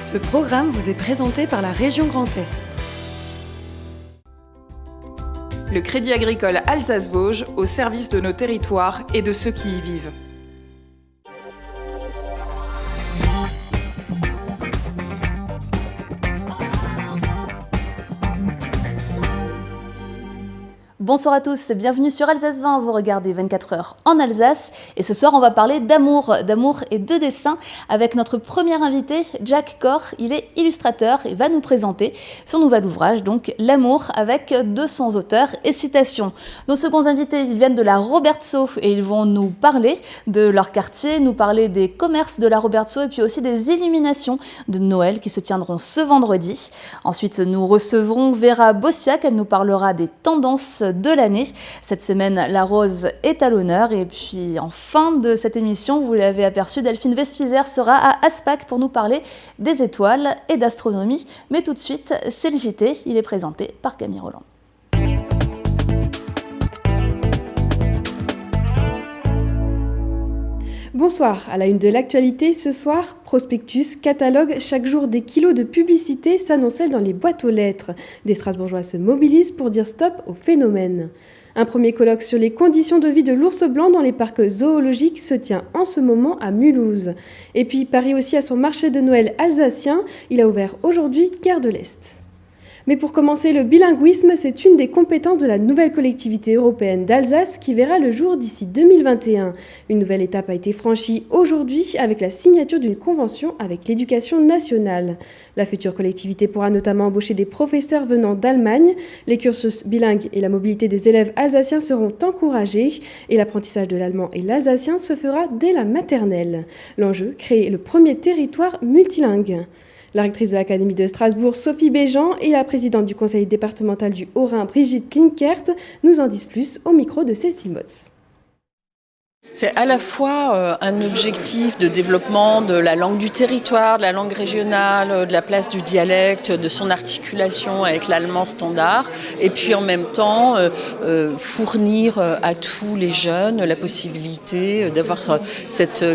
Ce programme vous est présenté par la région Grand Est. Le Crédit Agricole Alsace-Vosges au service de nos territoires et de ceux qui y vivent. Bonsoir à tous, bienvenue sur Alsace 20, vous regardez 24 heures en Alsace et ce soir on va parler d'amour et de dessin avec notre premier invité, Jack Corr. Il est illustrateur et va nous présenter son nouvel ouvrage, donc L'amour avec 200 auteurs et citations. Nos seconds invités, ils viennent de la Robertsau et ils vont nous parler de leur quartier, nous parler des commerces de la Robertsau et puis aussi des illuminations de Noël qui se tiendront ce vendredi. Ensuite nous recevrons Vera Bossiac, elle nous parlera des tendances de l'année. Cette semaine, la rose est à l'honneur. Et puis, en fin de cette émission, vous l'avez aperçu, Delphine Vespizer sera à Aspac pour nous parler des étoiles et d'astronomie. Mais tout de suite, c'est le JT. Il est présenté par Camille Roland. Bonsoir, à la une de l'actualité ce soir, prospectus, catalogue, chaque jour des kilos de publicité s'annoncent dans les boîtes aux lettres. Des Strasbourgeois se mobilisent pour dire stop au phénomène. Un premier colloque sur les conditions de vie de l'ours blanc dans les parcs zoologiques se tient en ce moment à Mulhouse. Et puis Paris aussi a son marché de Noël alsacien, il a ouvert aujourd'hui Gare de l'Est. Mais pour commencer, le bilinguisme, c'est une des compétences de la nouvelle collectivité européenne d'Alsace qui verra le jour d'ici 2021. Une nouvelle étape a été franchie aujourd'hui avec la signature d'une convention avec l'éducation nationale. La future collectivité pourra notamment embaucher des professeurs venant d'Allemagne. Les cursus bilingues et la mobilité des élèves alsaciens seront encouragés et l'apprentissage de l'allemand et l'alsacien se fera dès la maternelle. L'enjeu, créer le premier territoire multilingue. La rectrice de l'Académie de Strasbourg, Sophie Béjean, et la présidente du conseil départemental du Haut-Rhin, Brigitte Klinkert, nous en disent plus au micro de Cécile Motz. C'est à la fois un objectif de développement de la langue du territoire, de la langue régionale, de la place du dialecte, de son articulation avec l'allemand standard, et puis en même temps fournir à tous les jeunes la possibilité d'avoir cette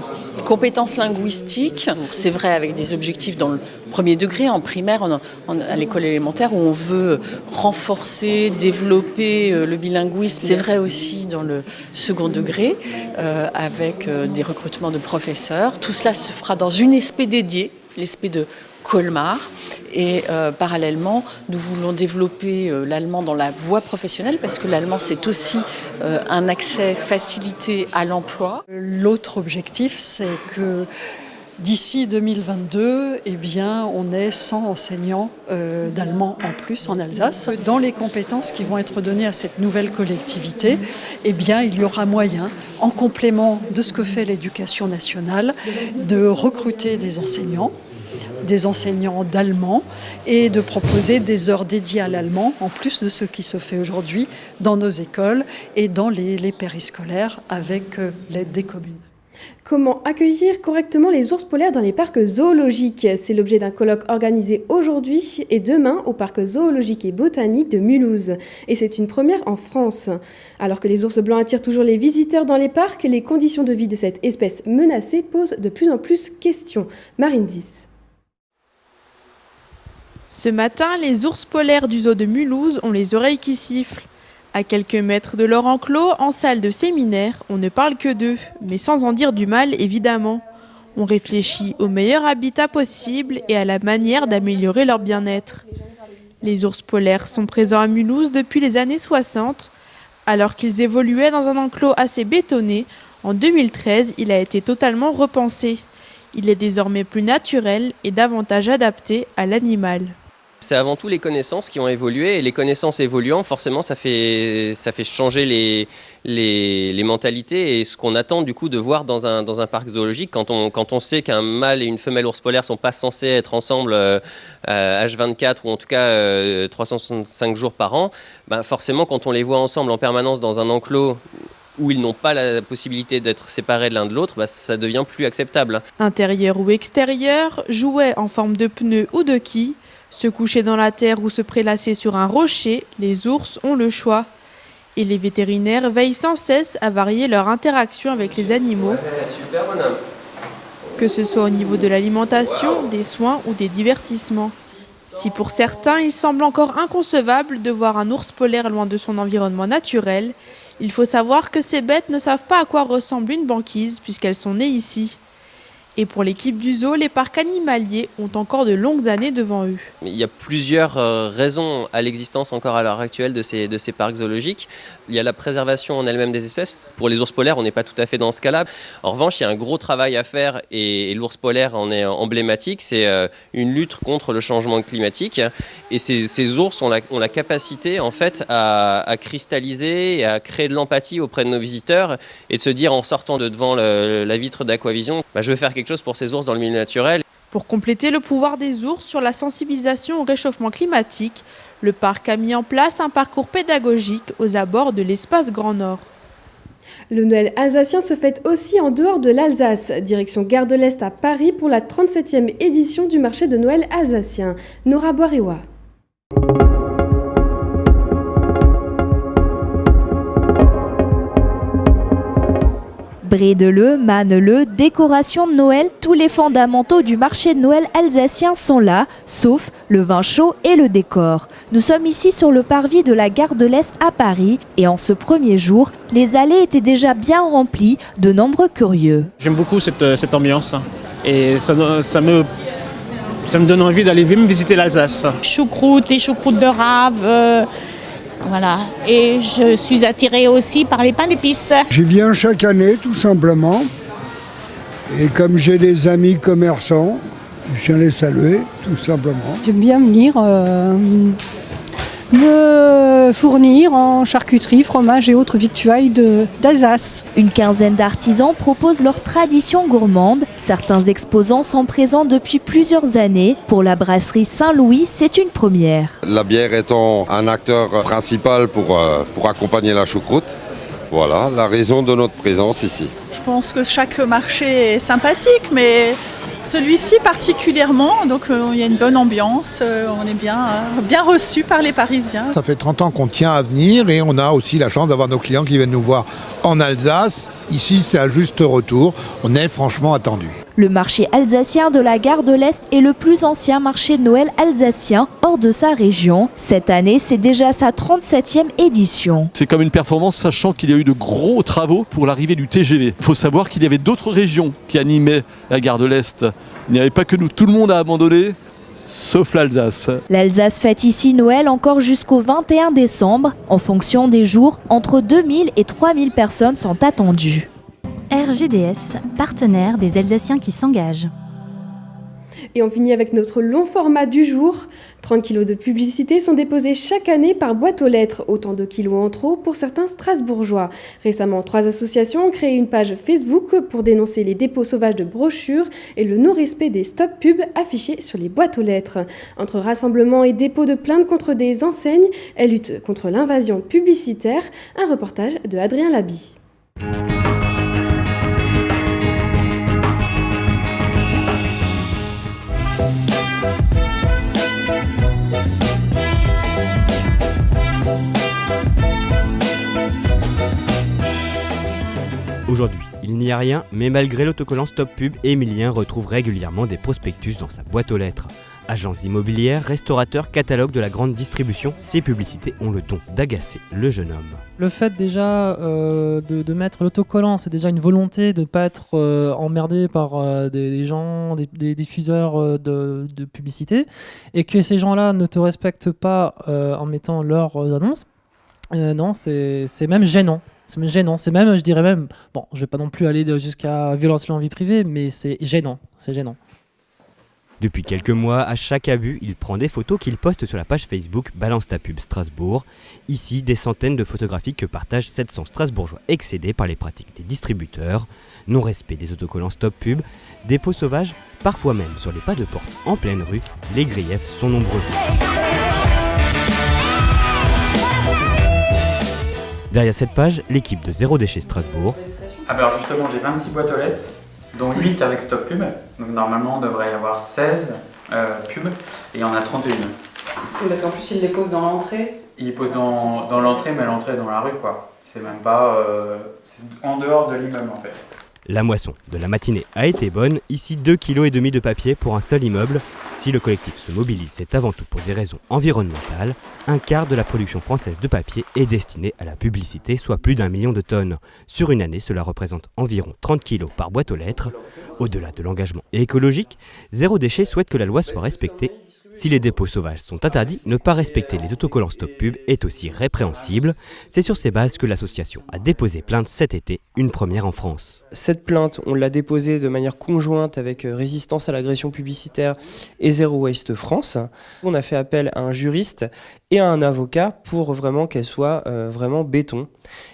compétence linguistique. C'est vrai avec des objectifs dans le premier degré, en primaire, à l'école élémentaire, où on veut renforcer, développer le bilinguisme. C'est vrai aussi dans le second degré, avec des recrutements de professeurs. Tout cela se fera dans une ESPÉ dédiée, l'ESPÉ de Colmar. Et parallèlement, nous voulons développer l'allemand dans la voie professionnelle parce que l'allemand, c'est aussi un accès facilité à l'emploi. L'autre objectif, c'est que d'ici 2022, on ait 100 enseignants d'allemand en plus en Alsace. Dans les compétences qui vont être données à cette nouvelle collectivité, il y aura moyen, en complément de ce que fait l'éducation nationale, de recruter des enseignants d'allemand et de proposer des heures dédiées à l'allemand, en plus de ce qui se fait aujourd'hui dans nos écoles et dans les périscolaires avec l'aide des communes. Comment accueillir correctement les ours polaires dans les parcs zoologiques ? C'est l'objet d'un colloque organisé aujourd'hui et demain au parc zoologique et botanique de Mulhouse. Et c'est une première en France. Alors que les ours blancs attirent toujours les visiteurs dans les parcs, les conditions de vie de cette espèce menacée posent de plus en plus questions. Marine Zis. Ce matin, les ours polaires du zoo de Mulhouse ont les oreilles qui sifflent. À quelques mètres de leur enclos, en salle de séminaire, on ne parle que d'eux, mais sans en dire du mal, évidemment. On réfléchit au meilleur habitat possible et à la manière d'améliorer leur bien-être. Les ours polaires sont présents à Mulhouse depuis les années 60. Alors qu'ils évoluaient dans un enclos assez bétonné, en 2013, il a été totalement repensé. Il est désormais plus naturel et davantage adapté à l'animal. C'est avant tout les connaissances qui ont évolué et les connaissances évoluant, forcément ça fait changer les mentalités et ce qu'on attend du coup de voir dans un parc zoologique quand on sait qu'un mâle et une femelle ours polaire sont pas censés être ensemble H24 ou en tout cas 365 jours par an, forcément quand on les voit ensemble en permanence dans un enclos où ils n'ont pas la possibilité d'être séparés de l'un de l'autre, ça devient plus acceptable. Intérieur ou extérieur, jouets en forme de pneus ou de quilles, se coucher dans la terre ou se prélasser sur un rocher, les ours ont le choix. Et les vétérinaires veillent sans cesse à varier leur interaction avec les animaux. Super bonhomme. que ce soit au niveau de l'alimentation, des soins ou des divertissements. Si pour certains, il semble encore inconcevable de voir un ours polaire loin de son environnement naturel, il faut savoir que ces bêtes ne savent pas à quoi ressemble une banquise puisqu'elles sont nées ici. Et pour l'équipe du zoo, les parcs animaliers ont encore de longues années devant eux. Il y a plusieurs raisons à l'existence encore à l'heure actuelle de ces parcs zoologiques. Il y a la préservation en elle-même des espèces. Pour les ours polaires, on n'est pas tout à fait dans ce cas-là. En revanche, il y a un gros travail à faire et l'ours polaire en est emblématique. C'est une lutte contre le changement climatique. Et ces ours ont la capacité en fait à cristalliser et à créer de l'empathie auprès de nos visiteurs et de se dire en sortant de devant la vitre d'Aquavision, je veux faire quelque chose pour ces ours dans le milieu naturel. Pour compléter le pouvoir des ours sur la sensibilisation au réchauffement climatique, le parc a mis en place un parcours pédagogique aux abords de l'espace Grand Nord. Le Noël alsacien se fête aussi en dehors de l'Alsace. Direction Gare de l'Est à Paris pour la 37e édition du marché de Noël alsacien. Nora Boirewa. Brédeleux, Manneleux, décoration de Noël, tous les fondamentaux du marché de Noël alsacien sont là, sauf le vin chaud et le décor. Nous sommes ici sur le parvis de la Gare de l'Est à Paris et en ce premier jour, les allées étaient déjà bien remplies de nombreux curieux. J'aime beaucoup cette ambiance et ça me donne envie d'aller même visiter l'Alsace. Choucroute, les choucroutes de rave. Voilà. Et je suis attirée aussi par les pains d'épices. J'y viens chaque année, tout simplement. Et comme j'ai des amis commerçants, je viens les saluer, tout simplement. J'aime bien venir me fournir en charcuterie, fromage et autres victuailles d'Alsace. Une quinzaine d'artisans proposent leur tradition gourmande. Certains exposants sont présents depuis plusieurs années. Pour la brasserie Saint-Louis, c'est une première. La bière étant un acteur principal pour accompagner la choucroute. Voilà la raison de notre présence ici. Je pense que chaque marché est sympathique, mais celui-ci particulièrement, donc il y a une bonne ambiance, on est bien reçus par les Parisiens. Ça fait 30 ans qu'on tient à venir et on a aussi la chance d'avoir nos clients qui viennent nous voir en Alsace. Ici, c'est un juste retour, on est franchement attendu. Le marché alsacien de la Gare de l'Est est le plus ancien marché de Noël alsacien hors de sa région. Cette année, c'est déjà sa 37e édition. C'est comme une performance, sachant qu'il y a eu de gros travaux pour l'arrivée du TGV. Il faut savoir qu'il y avait d'autres régions qui animaient la Gare de l'Est. Il n'y avait pas que nous, tout le monde a abandonné, sauf l'Alsace. L'Alsace fête ici Noël encore jusqu'au 21 décembre. En fonction des jours, entre 2000 et 3000 personnes sont attendues. RGDS, partenaire des Alsaciens qui s'engagent. Et on finit avec notre long format du jour. 30 kilos de publicité sont déposés chaque année par boîte aux lettres, autant de kilos en trop pour certains Strasbourgeois. Récemment, 3 associations ont créé une page Facebook pour dénoncer les dépôts sauvages de brochures et le non-respect des stop pubs affichés sur les boîtes aux lettres. Entre rassemblements et dépôts de plaintes contre des enseignes, elles luttent contre l'invasion publicitaire. Un reportage de Adrien Laby. Aujourd'hui, il n'y a rien, mais malgré l'autocollant Stop Pub, Émilien retrouve régulièrement des prospectus dans sa boîte aux lettres. Agences immobilières, restaurateurs, catalogues de la grande distribution, ces publicités ont le ton d'agacer le jeune homme. Le fait déjà de mettre l'autocollant, c'est déjà une volonté de ne pas être emmerdé par des gens, des diffuseurs de publicité, et que ces gens-là ne te respectent pas en mettant leurs annonces. Non, c'est même gênant. C'est gênant, c'est même, je dirais même, bon, je vais pas non plus aller jusqu'à violence en vie privée, mais c'est gênant. Depuis quelques mois, à chaque abus, il prend des photos qu'il poste sur la page Facebook Balance ta pub Strasbourg. Ici, des centaines de photographies que partagent 700 Strasbourgeois excédés par les pratiques des distributeurs, non-respect des autocollants Stop Pub, dépôts sauvages, parfois même sur les pas de porte en pleine rue, les griefs sont nombreux. Derrière cette page, l'équipe de Zéro Déchet Strasbourg. Alors justement, j'ai 26 boîtes aux lettres, dont 8 avec Stop Pub. Donc normalement, on devrait y avoir 16 pubs, et il y en a 31. Parce qu'en plus, ils les posent dans l'entrée. Ils les posent dans l'entrée, mais l'entrée est dans la rue, quoi. C'est même pas... c'est en dehors de l'immeuble, en fait. La moisson de la matinée a été bonne, ici 2,5 kg de papier pour un seul immeuble. Si le collectif se mobilise, c'est avant tout pour des raisons environnementales. Un quart de la production française de papier est destiné à la publicité, soit plus d'1 million de tonnes. Sur une année, cela représente environ 30 kg par boîte aux lettres. Au-delà de l'engagement écologique, Zéro Déchet souhaite que la loi soit respectée. Si les dépôts sauvages sont interdits, ne pas respecter les autocollants Stop Pub est aussi répréhensible. C'est sur ces bases que l'association a déposé plainte cet été, une première en France. Cette plainte, on l'a déposée de manière conjointe avec Résistance à l'agression publicitaire et Zero Waste France. On a fait appel à un juriste et à un avocat pour vraiment qu'elle soit vraiment béton.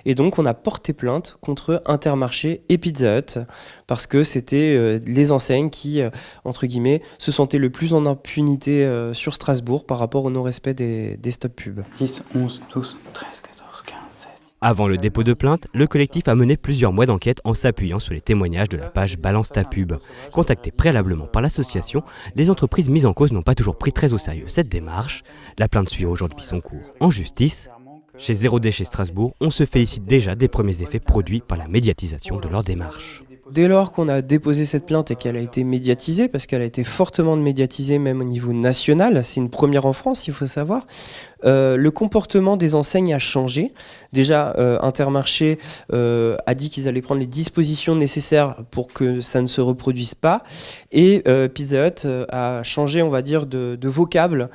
Et donc on a porté plainte contre Intermarché et Pizza Hut parce que c'était les enseignes qui, entre guillemets, se sentaient le plus en impunité sur Strasbourg par rapport au non-respect des Stop Pub. 10, 11, 12, 13, 14, 15, 16... Avant le dépôt de plainte, le collectif a mené plusieurs mois d'enquête en s'appuyant sur les témoignages de la page Balance ta pub. Contactées préalablement par l'association, les entreprises mises en cause n'ont pas toujours pris très au sérieux cette démarche. La plainte suit aujourd'hui son cours en justice. Chez Zéro Déchet Strasbourg, on se félicite déjà des premiers effets produits par la médiatisation de leur démarche. Dès lors qu'on a déposé cette plainte et qu'elle a été médiatisée, parce qu'elle a été fortement médiatisée même au niveau national, c'est une première en France, il faut savoir, le comportement des enseignes a changé. Déjà, Intermarché a dit qu'ils allaient prendre les dispositions nécessaires pour que ça ne se reproduise pas. Et Pizza Hut a changé, on va dire, de vocable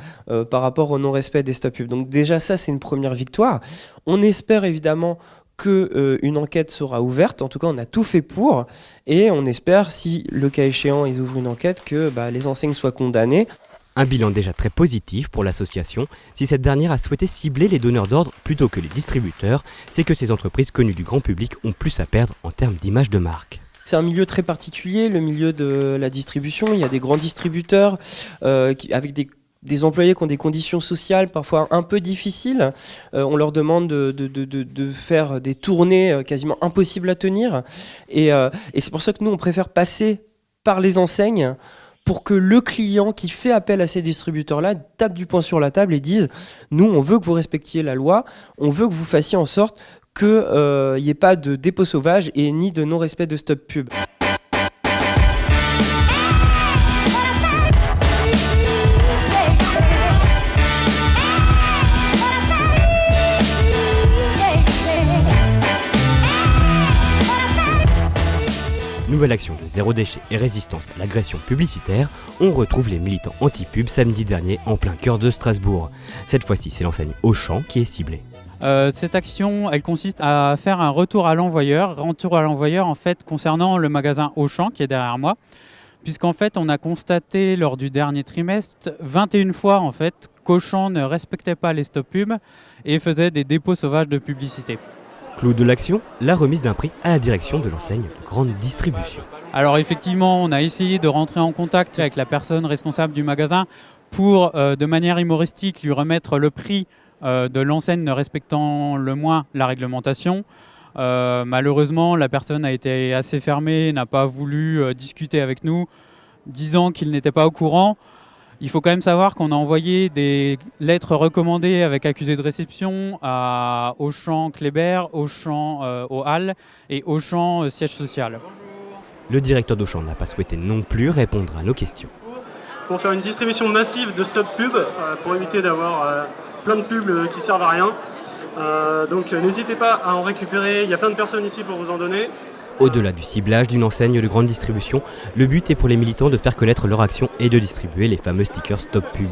par rapport au non-respect des Stop Pub. Donc déjà, ça, c'est une première victoire. On espère évidemment qu'une enquête sera ouverte. En tout cas, on a tout fait pour. Et on espère, si le cas échéant, ils ouvrent une enquête, que les enseignes soient condamnées. Un bilan déjà très positif pour l'association. Si cette dernière a souhaité cibler les donneurs d'ordre plutôt que les distributeurs, c'est que ces entreprises connues du grand public ont plus à perdre en termes d'image de marque. C'est un milieu très particulier, le milieu de la distribution. Il y a des grands distributeurs avec des employés qui ont des conditions sociales parfois un peu difficiles. On leur demande de faire des tournées quasiment impossibles à tenir. Et c'est pour ça que nous, on préfère passer par les enseignes pour que le client qui fait appel à ces distributeurs-là tape du poing sur la table et dise « Nous, on veut que vous respectiez la loi, on veut que vous fassiez en sorte qu'il n'y ait pas de dépôt sauvage et ni de non-respect de Stop Pub ». Nouvelle action de Zéro Déchet et résistance à l'agression publicitaire, on retrouve les militants anti-pub samedi dernier en plein cœur de Strasbourg. Cette fois-ci, c'est l'enseigne Auchan qui est ciblée. Cette action, elle consiste à faire un retour à l'envoyeur en fait concernant le magasin Auchan qui est derrière moi, puisqu'en fait on a constaté lors du dernier trimestre 21 fois en fait qu'Auchan ne respectait pas les Stop Pub et faisait des dépôts sauvages de publicité. Clou de l'action, la remise d'un prix à la direction de l'enseigne de grande distribution. Alors effectivement, on a essayé de rentrer en contact avec la personne responsable du magasin pour, de manière humoristique, lui remettre le prix de l'enseigne ne respectant le moins la réglementation. Malheureusement, la personne a été assez fermée, n'a pas voulu discuter avec nous, disant qu'il n'était pas au courant. Il faut quand même savoir qu'on a envoyé des lettres recommandées avec accusé de réception à Auchan Kléber, Auchan aux Halles et Auchan siège social. Le directeur d'Auchan n'a pas souhaité non plus répondre à nos questions. Pour faire une distribution massive de Stop Pub, pour éviter d'avoir plein de pubs qui servent à rien. Donc n'hésitez pas à en récupérer, il y a plein de personnes ici pour vous en donner. Au-delà du ciblage d'une enseigne de grande distribution, le but est pour les militants de faire connaître leur action et de distribuer les fameux stickers Stop Pub.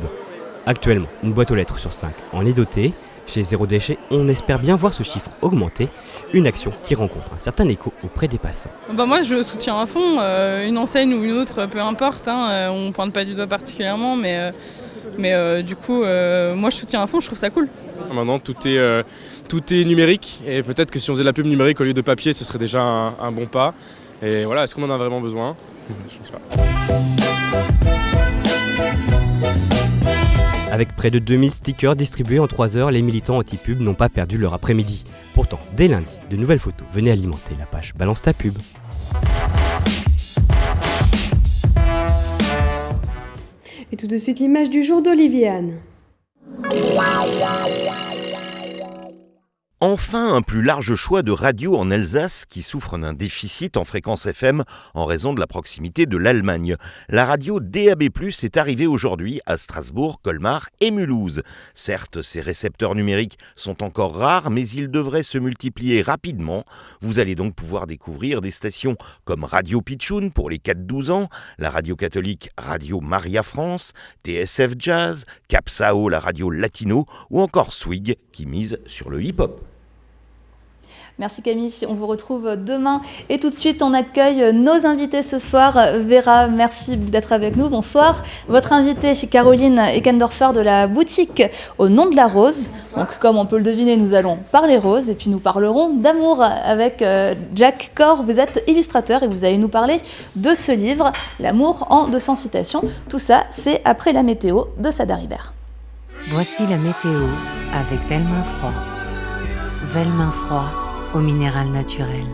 Actuellement, une boîte aux lettres sur 5 en est dotée. Chez Zéro Déchet, on espère bien voir ce chiffre augmenter, une action qui rencontre un certain écho auprès des passants. Moi je soutiens à fond, une enseigne ou une autre, peu importe, on ne pointe pas du doigt particulièrement, mais du coup, moi je soutiens à fond, je trouve ça cool. Maintenant tout est numérique et peut-être que si on faisait la pub numérique au lieu de papier, ce serait déjà un bon pas. Et voilà, est-ce qu'on en a vraiment besoin ? Je pense pas. Avec près de 2000 stickers distribués en 3 heures, les militants anti-pub n'ont pas perdu leur après-midi. Pourtant, dès lundi, de nouvelles photos venaient alimenter la page Balance ta pub. Et tout de suite, l'image du jour d'Oliviane. Enfin, un plus large choix de radios en Alsace qui souffre d'un déficit en fréquence FM en raison de la proximité de l'Allemagne. La radio DAB+, est arrivée aujourd'hui à Strasbourg, Colmar et Mulhouse. Certes, ces récepteurs numériques sont encore rares, mais ils devraient se multiplier rapidement. Vous allez donc pouvoir découvrir des stations comme Radio Pitchoun pour les 4-12 ans, la radio catholique Radio Maria France, TSF Jazz, Capsao, la radio latino ou encore Swig qui mise sur le hip-hop. Merci Camille, on vous retrouve demain. Et tout de suite, on accueille nos invités ce soir. Vera, merci d'être avec nous, bonsoir. Votre invitée, Caroline Eckendorfer de la boutique Au nom de la rose. Donc, comme on peut le deviner, nous allons parler rose et puis nous parlerons d'amour avec Jack Corr. Vous êtes illustrateur et vous allez nous parler de ce livre, L'amour en 200 citations. Tout ça, c'est après la météo de Sada Ribert. Voici la météo avec Velmin Froid. Velmin Froid au minéral naturel.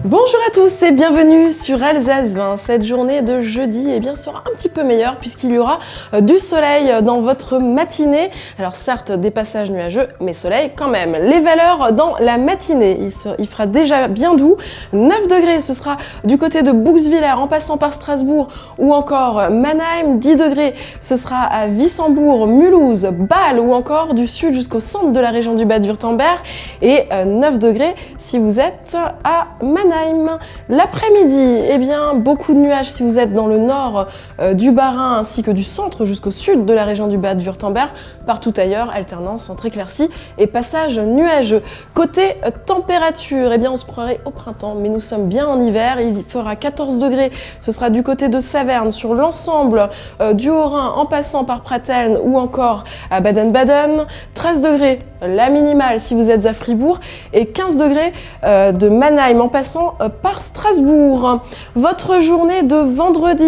Bonjour à tous et bienvenue sur Alsace 20. Cette journée de jeudi sera un petit peu meilleure puisqu'il y aura du soleil dans votre matinée. Alors certes des passages nuageux mais soleil quand même. Les valeurs dans la matinée, il fera déjà bien doux. 9 degrés ce sera du côté de Bouxwiller en passant par Strasbourg ou encore Mannheim. 10 degrés ce sera à Wissembourg, Mulhouse, Bâle ou encore du sud jusqu'au centre de la région du Bade-Wurtemberg. Et 9 degrés si vous êtes à Mannheim. L'après-midi, beaucoup de nuages si vous êtes dans le nord du Bas-Rhin ainsi que du centre jusqu'au sud de la région du Bade-Wurtemberg. Partout ailleurs, alternance entre éclaircies et passages nuageux. Côté température, on se croirait au printemps, mais nous sommes bien en hiver. Il fera 14 degrés, ce sera du côté de Saverne, sur l'ensemble du Haut-Rhin en passant par Pratteln ou encore à Baden-Baden. 13 degrés, la minimale si vous êtes à Fribourg, et 15 degrés de Mannheim en passant par Strasbourg. Votre journée de vendredi,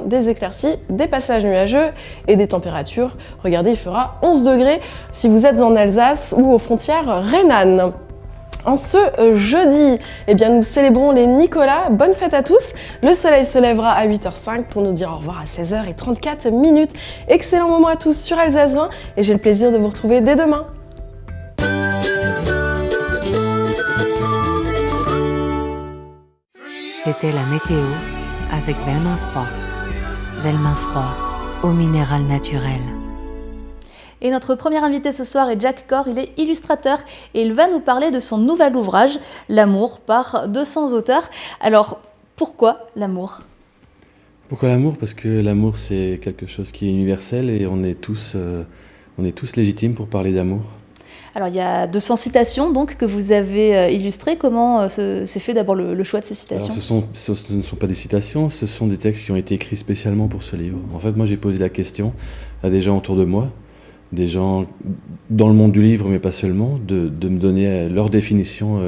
des éclaircies, des passages nuageux et des températures. Regardez, il fera 11 degrés si vous êtes en Alsace ou aux frontières rhénanes. En ce jeudi, nous célébrons les Nicolas. Bonne fête à tous. Le soleil se lèvera à 8h05 pour nous dire au revoir à 16h34. Excellent moment à tous sur Alsace 20 et j'ai le plaisir de vous retrouver dès demain. C'était la météo avec Velmin Froid. Velmin Froid au minéral naturel. Et notre premier invité ce soir est Jack Corr, il est illustrateur et il va nous parler de son nouvel ouvrage, L'amour, par 200 auteurs. Alors, pourquoi l'amour ? Pourquoi l'amour ? Parce que l'amour c'est quelque chose qui est universel et on est tous légitimes pour parler d'amour. Alors il y a 200 citations donc, que vous avez illustrées. Comment s'est fait d'abord le choix de ces citations ? Alors, ce ne sont pas des citations, ce sont des textes qui ont été écrits spécialement pour ce livre. En fait, moi j'ai posé la question à des gens autour de moi, des gens dans le monde du livre, mais pas seulement, de me donner leur définition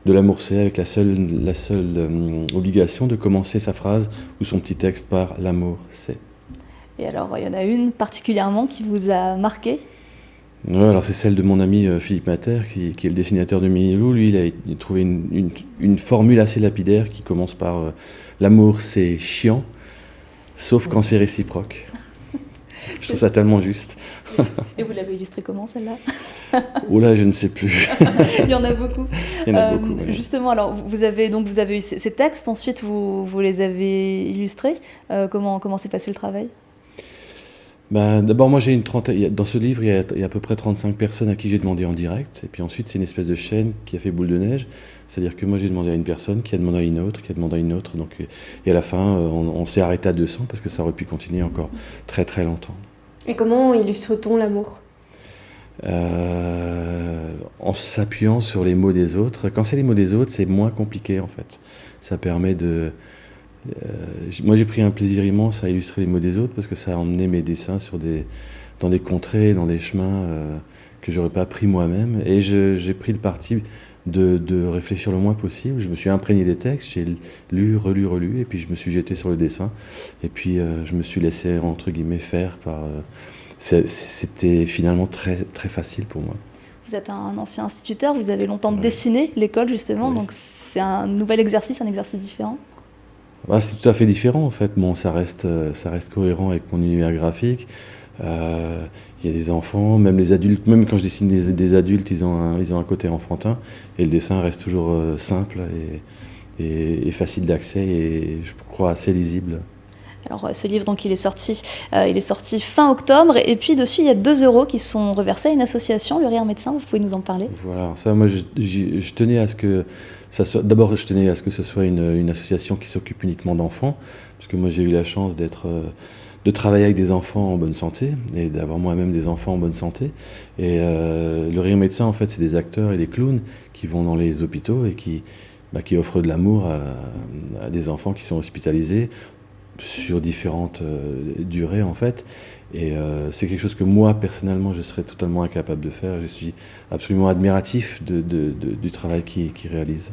de l'amour c'est, avec la seule obligation de commencer sa phrase ou son petit texte par « l'amour c'est ». Et alors, il y en a une particulièrement qui vous a marqué ? Ouais, alors c'est celle de mon ami Philippe Mater, qui est le dessinateur de Minilou. Lui, il a trouvé une formule assez lapidaire qui commence par l'amour c'est chiant, sauf quand c'est réciproque. Je trouve ça tellement juste. Et vous l'avez illustrée comment, celle-là ? Oh là, je ne sais plus. Il y en a beaucoup. Il y en a beaucoup, oui. Justement, alors vous avez eu ces textes, ensuite vous les avez illustrés. Comment s'est passé le travail ? D'abord, moi j'ai une trentaine. Dans ce livre, il y a à peu près 35 personnes à qui j'ai demandé en direct. Et puis ensuite, c'est une espèce de chaîne qui a fait boule de neige. C'est-à-dire que moi j'ai demandé à une personne, qui a demandé à une autre, qui a demandé à une autre. Donc, et à la fin, on s'est arrêté à 200 parce que ça aurait pu continuer encore très très longtemps. Et comment illustre-t-on l'amour ? En s'appuyant sur les mots des autres. Quand c'est les mots des autres, c'est moins compliqué en fait. Ça permet de... moi j'ai pris un plaisir immense à illustrer les mots des autres parce que ça a emmené mes dessins dans des contrées, dans des chemins que j'aurais pas pris moi-même, et j'ai pris le parti de réfléchir le moins possible. Je me suis imprégné des textes, j'ai lu, relu, et puis je me suis jeté sur le dessin, et puis je me suis laissé entre guillemets faire par... c'était finalement très, très facile pour moi. Vous êtes un ancien instituteur, vous avez longtemps dessiné l'école justement, donc c'est un nouvel exercice, un exercice différent. C'est tout à fait différent en fait. Bon, ça reste cohérent avec mon univers graphique. Il y a des enfants, même les adultes, même quand je dessine des adultes, ils ont un côté enfantin et le dessin reste toujours simple et facile d'accès et je crois assez lisible. Alors ce livre, donc, il est sorti fin octobre et puis dessus il y a 2 € qui sont reversés à une association, le Rire Médecin. Vous pouvez nous en parler? Voilà, ça, moi je tenais à ce que ça soit. D'abord, je tenais à ce que ce soit une association qui s'occupe uniquement d'enfants, parce que moi j'ai eu la chance de travailler avec des enfants en bonne santé et d'avoir moi-même des enfants en bonne santé. Et le Rire Médecin, en fait, c'est des acteurs et des clowns qui vont dans les hôpitaux et qui offrent de l'amour à des enfants qui sont hospitalisés sur différentes durées en fait, et c'est quelque chose que moi personnellement je serais totalement incapable de faire. Je suis absolument admiratif du travail qu'ils réalisent.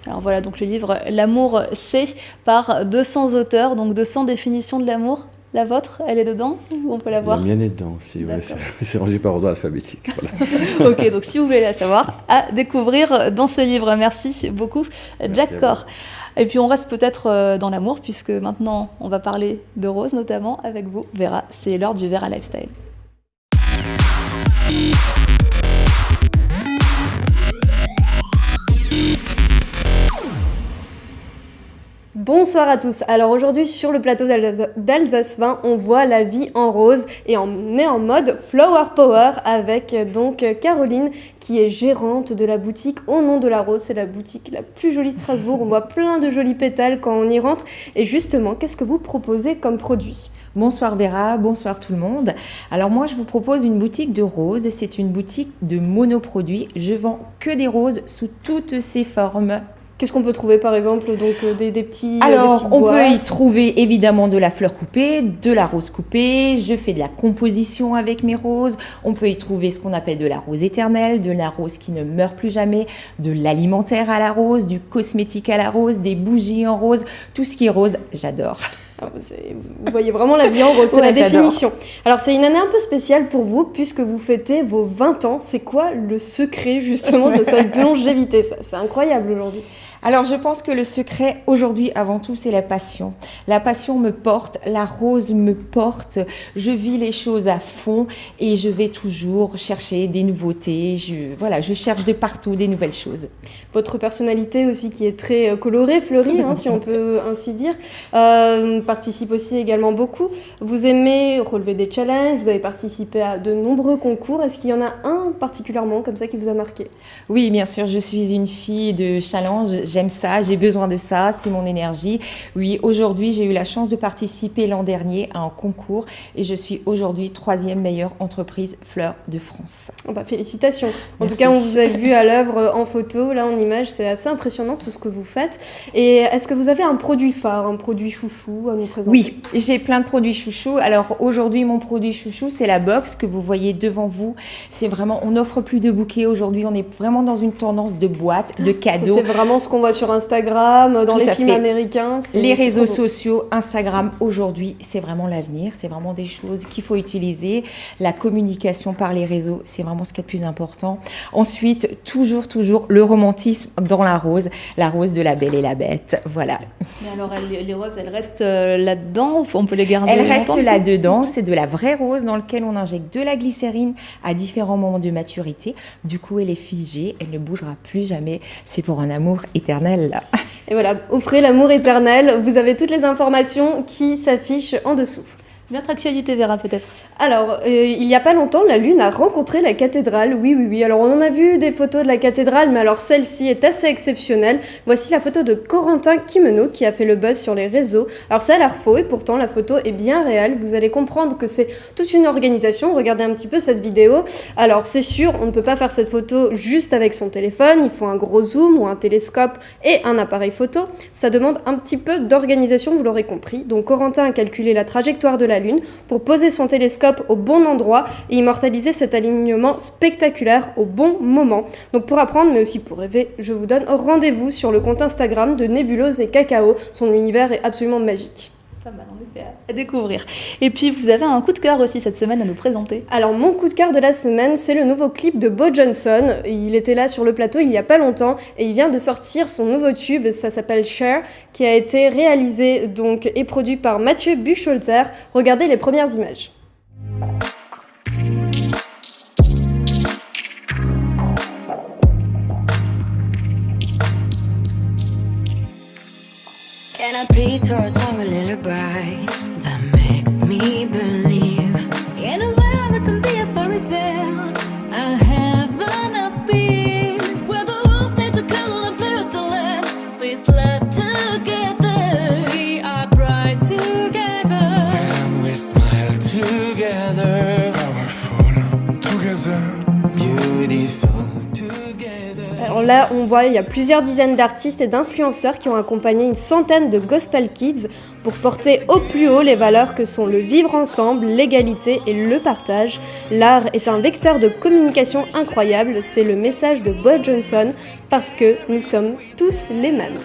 Alors voilà, donc le livre L'amour c'est par 200 auteurs, donc 200 définitions de l'amour. La vôtre, elle est dedans ou on peut la voir? La mienne est dedans, si, ouais, c'est rangé par ordre alphabétique. Voilà. Ok, donc si vous voulez la savoir, à découvrir dans ce livre. Merci beaucoup, Jack Corr. Et puis on reste peut-être dans l'amour, puisque maintenant on va parler de rose notamment avec vous, Vera. C'est l'heure du Vera Lifestyle. Bonsoir à tous. Alors aujourd'hui sur le plateau d'Alsace 20, on voit la vie en rose et on est en mode Flower Power avec donc Caroline qui est gérante de la boutique Au Nom de la Rose. C'est la boutique la plus jolie de Strasbourg. On voit plein de jolis pétales quand on y rentre. Et justement, qu'est-ce que vous proposez comme produit ? Bonsoir Vera, bonsoir tout le monde. Alors moi je vous propose une boutique de roses. C'est une boutique de monoproduits. Je vends que des roses sous toutes ses formes. Qu'est-ce qu'on peut trouver par exemple, donc des petits Alors, on boîtes. peut y trouver évidemment de la fleur coupée, de la rose coupée. Je fais de la composition avec mes roses. On peut y trouver ce qu'on appelle de la rose éternelle, de la rose qui ne meurt plus jamais, de l'alimentaire à la rose, du cosmétique à la rose, des bougies en rose. Tout ce qui est rose, j'adore. Vous voyez vraiment la vie en rose, c'est la définition. Alors c'est une année un peu spéciale pour vous puisque vous fêtez vos 20 ans. C'est quoi le secret justement de cette longévité ? C'est incroyable aujourd'hui. Alors je pense que le secret aujourd'hui avant tout c'est la passion. La passion me porte, la rose me porte, je vis les choses à fond et je vais toujours chercher des nouveautés, je cherche de partout des nouvelles choses. Votre personnalité aussi qui est très colorée, fleurie si on peut ainsi dire, participe aussi également beaucoup. Vous aimez relever des challenges, vous avez participé à de nombreux concours. Est-ce qu'il y en a un particulièrement comme ça qui vous a marqué ? Oui bien sûr, je suis une fille de challenge. J'aime ça, j'ai besoin de ça, c'est mon énergie. Oui, aujourd'hui, j'ai eu la chance de participer l'an dernier à un concours et je suis aujourd'hui 3e meilleure entreprise fleur de France. Félicitations. En Merci. tout cas, on vous a vu à l'œuvre en photo, là en image, c'est assez impressionnant tout ce que vous faites. Et est-ce que vous avez un produit phare, un produit chouchou à nous présenter ? Oui, j'ai plein de produits chouchous. Alors aujourd'hui, mon produit chouchou, c'est la box que vous voyez devant vous. C'est vraiment, on n'offre plus de bouquets aujourd'hui, on est vraiment dans une tendance de boîtes, de cadeaux. C'est vraiment ce qu'on voit sur Instagram, dans les films américains. Les réseaux sociaux, Instagram, aujourd'hui, c'est vraiment l'avenir. C'est vraiment des choses qu'il faut utiliser. La communication par les réseaux, c'est vraiment ce qui est le plus important. Ensuite, toujours, le romantisme dans la rose de la Belle et la Bête. Voilà. Mais alors, les roses, elles restent là-dedans ? On peut les garder ? Elles restent là-dedans. C'est de la vraie rose dans laquelle on injecte de la glycérine à différents moments de maturité. Du coup, elle est figée. Elle ne bougera plus jamais. C'est pour un amour éternel. Et voilà, offrez l'amour éternel. Vous avez toutes les informations qui s'affichent en dessous. Notre actualité, Vera, peut-être. Alors, il n'y a pas longtemps, la Lune a rencontré la cathédrale. Oui. Alors, on en a vu des photos de la cathédrale, mais alors celle-ci est assez exceptionnelle. Voici la photo de Corentin Quimeno qui a fait le buzz sur les réseaux. Alors, ça a l'air faux et pourtant, la photo est bien réelle. Vous allez comprendre que c'est toute une organisation. Regardez un petit peu cette vidéo. Alors, c'est sûr, on ne peut pas faire cette photo juste avec son téléphone. Il faut un gros zoom ou un télescope et un appareil photo. Ça demande un petit peu d'organisation, vous l'aurez compris. Donc, Corentin a calculé la trajectoire de la Lune pour poser son télescope au bon endroit et immortaliser cet alignement spectaculaire au bon moment. Donc pour apprendre mais aussi pour rêver, je vous donne rendez-vous sur le compte Instagram de Nébuleuse et Cacao. Son univers est absolument magique. Pas mal, À découvrir. Et puis vous avez un coup de cœur aussi cette semaine à nous présenter. Alors mon coup de cœur de la semaine, c'est le nouveau clip de Bo Johnson. Il était là sur le plateau il n'y a pas longtemps et il vient de sortir son nouveau tube, ça s'appelle Cher, qui a été réalisé donc et produit par Mathieu Bucholzer. Regardez les premières images. Can I please throw a song a little bright that makes me believe in a world that can be a fairy tale? I have enough peace where the wolf needs to cuddle and play with the lamb. Please live together. We are bright together and we smile together. Powerful together, beautiful. Alors là, on voit, il y a plusieurs dizaines d'artistes et d'influenceurs qui ont accompagné une centaine de gospel kids pour porter au plus haut les valeurs que sont le vivre ensemble, l'égalité et le partage. L'art est un vecteur de communication incroyable, c'est le message de Bo Johnson, parce que nous sommes tous les mêmes.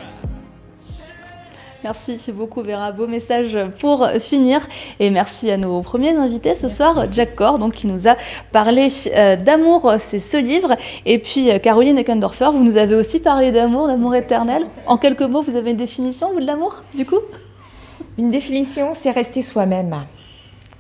Merci beaucoup Vera, beau message pour finir. Et merci à nos premiers invités ce soir, Jack Corr, donc, qui nous a parlé d'amour, c'est ce livre. Et puis Caroline Eckendorfer, vous nous avez aussi parlé d'amour éternel. En quelques mots, vous avez une définition, vous, de l'amour, du coup ? Une définition, c'est rester soi-même.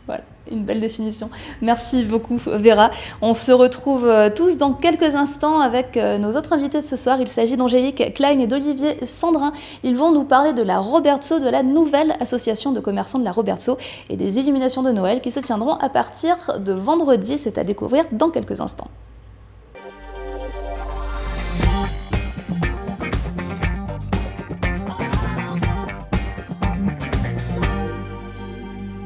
Voilà, une belle définition. Merci beaucoup Vera. On se retrouve tous dans quelques instants avec nos autres invités de ce soir. Il s'agit d'Angélique Klein et d'Olivier Sandrin. Ils vont nous parler de la Robertso, de la nouvelle association de commerçants de la Robertso et des illuminations de Noël qui se tiendront à partir de vendredi. C'est à découvrir dans quelques instants.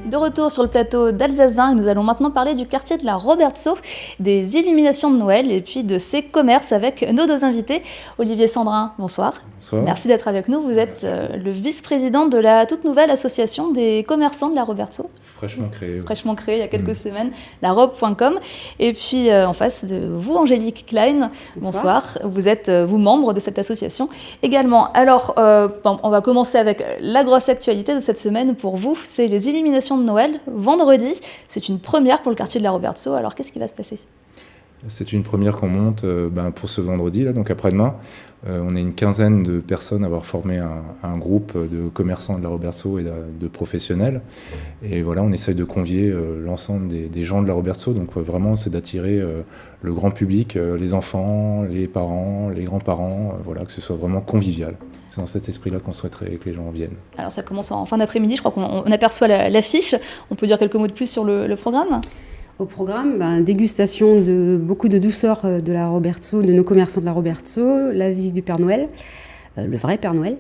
De retour sur le plateau d'Alsace 20 et nous allons maintenant parler du quartier de la Robertso, des illuminations de Noël et puis de ses commerces avec nos deux invités. Olivier Sandrin, bonsoir. Bonsoir. Merci d'être avec nous. Vous êtes le vice-président de la toute nouvelle association des commerçants de la Robertso. Fraîchement créée. Fraîchement créée il y a quelques semaines, larobe.com. Et puis en face de vous, Angélique Klein, bonsoir. Vous êtes vous membre de cette association également. Alors, on va commencer avec la grosse actualité de cette semaine pour vous, c'est les illuminations de Noël, vendredi. C'est une première pour le quartier de la Robertso. Alors, qu'est-ce qui va se passer ? C'est une première qu'on monte pour ce vendredi, là, donc après-demain. On est une quinzaine de personnes à avoir formé un groupe de commerçants de la Robertso et de professionnels. Et voilà, on essaye de convier l'ensemble des gens de la Robertso. Donc vraiment, c'est d'attirer le grand public, les enfants, les parents, les grands-parents, voilà, que ce soit vraiment convivial. C'est dans cet esprit-là qu'on souhaiterait que les gens viennent. Alors ça commence en fin d'après-midi, je crois qu'on aperçoit l'affiche. On peut dire quelques mots de plus sur le programme ? Au programme, dégustation de beaucoup de douceur de la Robertso, de nos commerçants de la Robertso, la visite du Père Noël, le vrai Père Noël,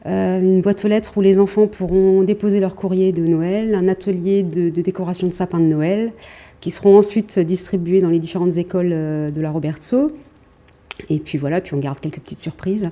une boîte aux lettres où les enfants pourront déposer leur courrier de Noël, un atelier de décoration de sapin de Noël, qui seront ensuite distribués dans les différentes écoles de la Robertso. Et puis voilà, puis on garde quelques petites surprises.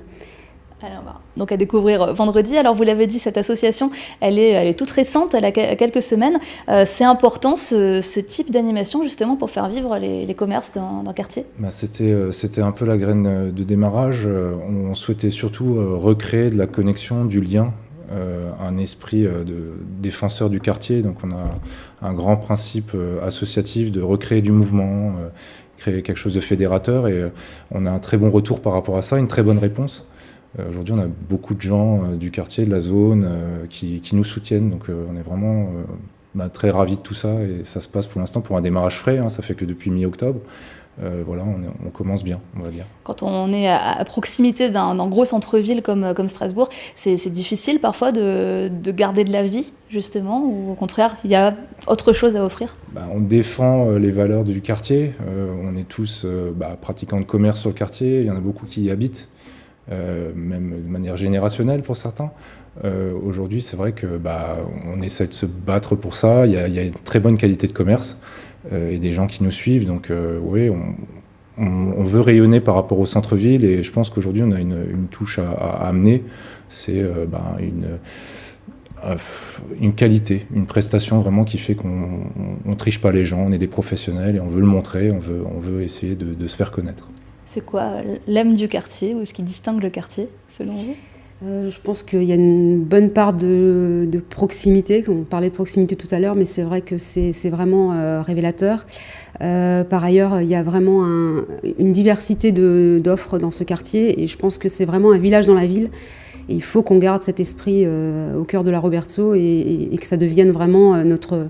Alors, donc à découvrir vendredi. Alors vous l'avez dit, cette association, elle est toute récente, elle a quelques semaines. C'est important ce type d'animation justement pour faire vivre les commerces dans le quartier. C'était un peu la graine de démarrage. On souhaitait surtout recréer de la connexion, du lien, un esprit de défenseur du quartier. Donc on a un grand principe associatif de recréer du mouvement, créer quelque chose de fédérateur et on a un très bon retour par rapport à ça, une très bonne réponse. Aujourd'hui, on a beaucoup de gens du quartier, de la zone, qui nous soutiennent. Donc, on est vraiment très ravis de tout ça. Et ça se passe pour l'instant pour un démarrage frais. Ça fait que depuis mi-octobre. Voilà, on commence bien, on va dire. Quand on est à proximité d'un gros centre-ville comme Strasbourg, c'est difficile parfois de garder de la vie, justement, ou au contraire, il y a autre chose à offrir ? On défend les valeurs du quartier. On est tous pratiquants de commerce sur le quartier. Il y en a beaucoup qui y habitent. Même de manière générationnelle pour certains. Aujourd'hui, c'est vrai que on essaie de se battre pour ça. Il y a une très bonne qualité de commerce et des gens qui nous suivent. Donc oui, on veut rayonner par rapport au centre-ville et je pense qu'aujourd'hui, on a une touche à amener. C'est une qualité, une prestation vraiment qui fait qu'on ne triche pas les gens. On est des professionnels et on veut le montrer. On veut essayer de se faire connaître. C'est quoi l'âme du quartier ou ce qui distingue le quartier, selon vous ? Je pense qu'il y a une bonne part de proximité. On parlait de proximité tout à l'heure, mais c'est vrai que c'est vraiment révélateur. Par ailleurs, il y a vraiment une diversité d'offres dans ce quartier et je pense que c'est vraiment un village dans la ville. Et il faut qu'on garde cet esprit au cœur de la Robertso et que ça devienne vraiment notre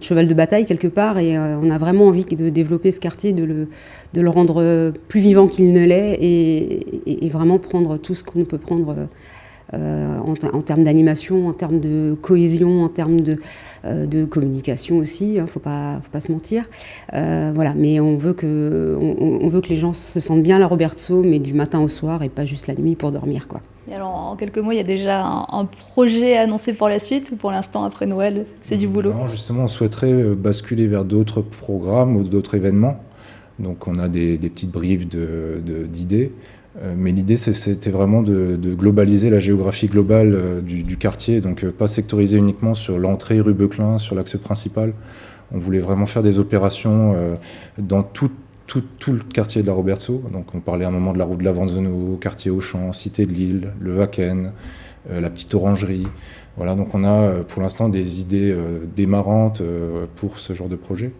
cheval de bataille quelque part. Et on a vraiment envie de développer ce quartier, de le rendre plus vivant qu'il ne l'est et vraiment prendre tout ce qu'on peut prendre en termes d'animation, en termes de cohésion, en termes de communication aussi, faut pas se mentir. Voilà, mais on veut que les gens se sentent bien à la Robertso, mais du matin au soir et pas juste la nuit pour dormir, quoi. Et alors, en quelques mots, il y a déjà un projet annoncé pour la suite ou pour l'instant, après Noël, c'est du boulot? Non, justement, on souhaiterait basculer vers d'autres programmes ou d'autres événements. Donc, on a des petites briefs d'idées. Mais l'idée, c'était vraiment de globaliser la géographie globale du quartier. Donc, pas sectoriser uniquement sur l'entrée rue Beuclin, sur l'axe principal. On voulait vraiment faire des opérations dans tout le quartier de la Robertso. Donc on parlait à un moment de la route de la Vanzeno, quartier Auchan, Cité de Lille, le Wacken, la petite orangerie. Voilà, donc on a pour l'instant des idées démarrantes pour ce genre de projet.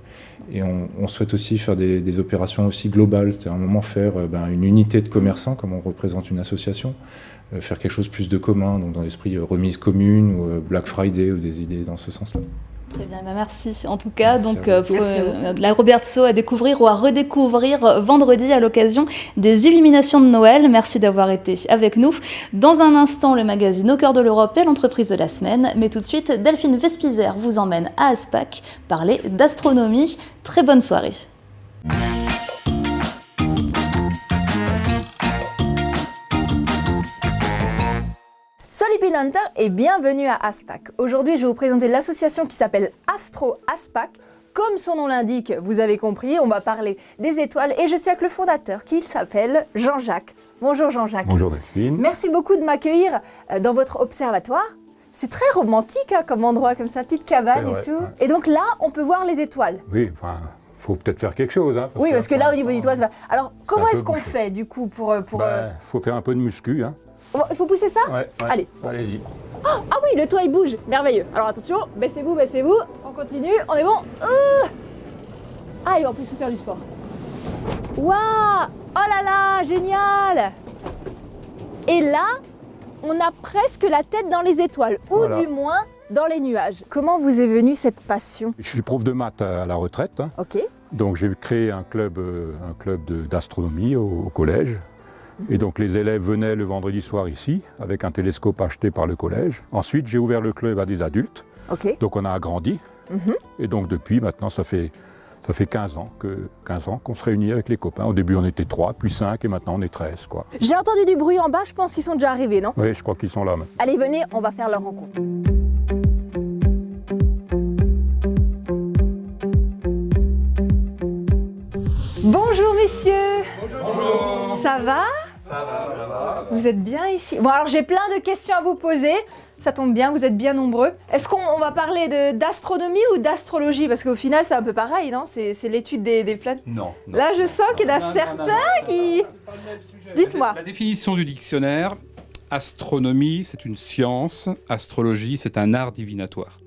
Et on souhaite aussi faire des opérations aussi globales, c'est-à-dire à un moment faire une unité de commerçants, comme on représente une association, faire quelque chose plus de commun, donc dans l'esprit remise commune ou Black Friday ou des idées dans ce sens-là. Très bien, merci. En tout cas, donc la Robertso à découvrir ou à redécouvrir vendredi à l'occasion des illuminations de Noël. Merci d'avoir été avec nous. Dans un instant, le magazine Au cœur de l'Europe et l'entreprise de la semaine. Mais tout de suite, Delphine Vespizer vous emmène à Aspac parler d'astronomie. Très bonne soirée. Salut Pinanter et bienvenue à Aspac. Aujourd'hui, je vais vous présenter l'association qui s'appelle Astro Aspac. Comme son nom l'indique, vous avez compris, on va parler des étoiles et je suis avec le fondateur qui s'appelle Jean-Jacques. Bonjour Jean-Jacques. Bonjour Delphine. Merci beaucoup de m'accueillir dans votre observatoire. C'est très romantique comme endroit, comme ça, petite cabane et tout. Ouais. Et donc là, on peut voir les étoiles. Oui, enfin, faut peut-être faire quelque chose. Hein, parce que là, au niveau du toit, ça va. Alors, comment est-ce qu'on fait du coup pour faut faire un peu de muscu. Hein. Il faut pousser ça? Ouais. Allez. Allez-y. Ah oui, le toit il bouge, merveilleux. Alors attention, baissez-vous, on continue, on est bon. Ah, et en plus, il faut faire du sport. Waouh! Oh là là, génial! Et là, on a presque la tête dans les étoiles, ou du moins dans les nuages. Comment vous est venue cette passion? Je suis prof de maths à la retraite. Hein. Ok. Donc j'ai créé un club d'astronomie au collège. Et donc les élèves venaient le vendredi soir ici, avec un télescope acheté par le collège. Ensuite, j'ai ouvert le club à des adultes. Okay. Donc on a agrandi. Et donc depuis, maintenant, ça fait 15 ans qu'on se réunit avec les copains. Au début, on était 3, puis 5, et maintenant on est 13. Quoi. J'ai entendu du bruit en bas, je pense qu'ils sont déjà arrivés, non? Oui, je crois qu'ils sont là. Même. Allez, venez, on va faire leur rencontre. Bonjour messieurs. Bonjour. Ça va? Ça va. Vous êtes bien ici? Bon, alors j'ai plein de questions à vous poser. Ça tombe bien, vous êtes bien nombreux. Est-ce qu'on va parler d'astronomie ou d'astrologie? Parce qu'au final, c'est un peu pareil, non? C'est l'étude des planètes. Non. Là, je sens qu'il y en a certains qui... Dites-moi. La définition du dictionnaire, astronomie, c'est une science. Astrologie, c'est un art divinatoire.